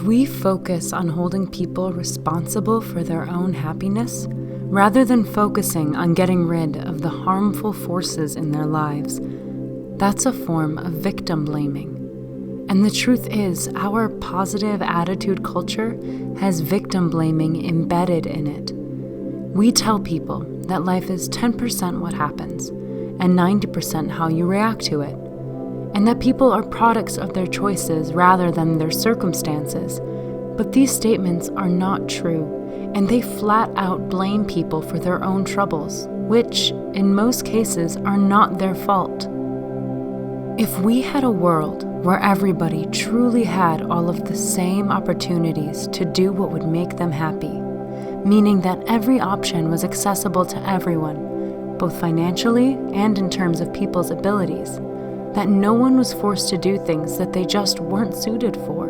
we focus on holding people responsible for their own happiness, rather than focusing on getting rid of the harmful forces in their lives, that's a form of victim blaming. And the truth is, our positive attitude culture has victim blaming embedded in it. We tell people that life is 10% what happens and 90% how you react to it, and that people are products of their choices rather than their circumstances. But these statements are not true, and they flat out blame people for their own troubles, which, in most cases, are not their fault. If we had a world where everybody truly had all of the same opportunities to do what would make them happy, meaning that every option was accessible to everyone, both financially and in terms of people's abilities, that no one was forced to do things that they just weren't suited for,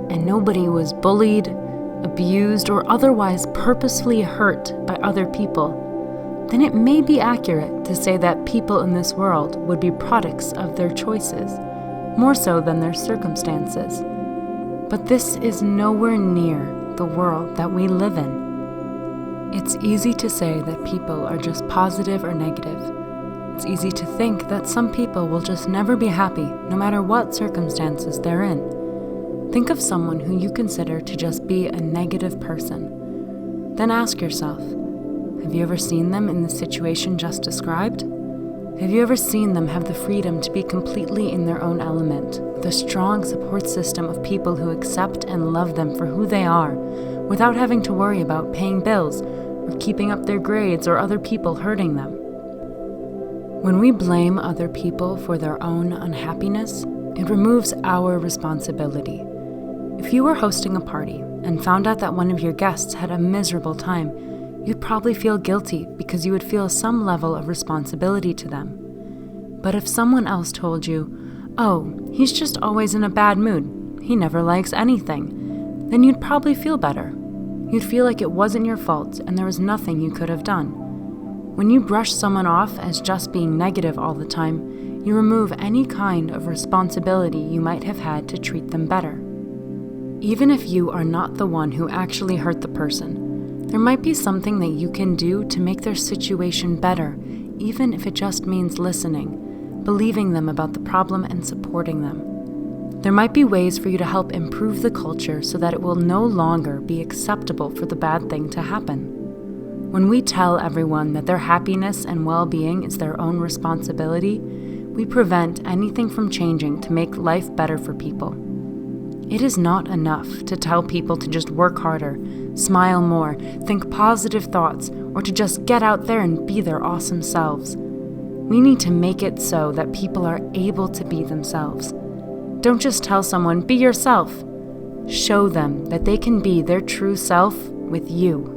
and nobody was bullied, abused, or otherwise purposefully hurt by other people, then it may be accurate to say that people in this world would be products of their choices, more so than their circumstances. But this is nowhere near the world that we live in. It's easy to say that people are just positive or negative. It's easy to think that some people will just never be happy, no matter what circumstances they're in. Think of someone who you consider to just be a negative person. Then ask yourself, have you ever seen them in the situation just described? Have you ever seen them have the freedom to be completely in their own element, with a strong support system of people who accept and love them for who they are, without having to worry about paying bills or keeping up their grades or other people hurting them? When we blame other people for their own unhappiness, it removes our responsibility. If you were hosting a party and found out that one of your guests had a miserable time, you'd probably feel guilty because you would feel some level of responsibility to them. But if someone else told you, "Oh, he's just always in a bad mood, he never likes anything," then you'd probably feel better. You'd feel like it wasn't your fault and there was nothing you could have done. When you brush someone off as just being negative all the time, you remove any kind of responsibility you might have had to treat them better. Even if you are not the one who actually hurt the person, there might be something that you can do to make their situation better, even if it just means listening, believing them about the problem and supporting them. There might be ways for you to help improve the culture so that it will no longer be acceptable for the bad thing to happen. When we tell everyone that their happiness and well-being is their own responsibility, we prevent anything from changing to make life better for people. It is not enough to tell people to just work harder, smile more, think positive thoughts, or to just get out there and be their awesome selves. We need to make it so that people are able to be themselves. Don't just tell someone, "Be yourself." Show them that they can be their true self with you.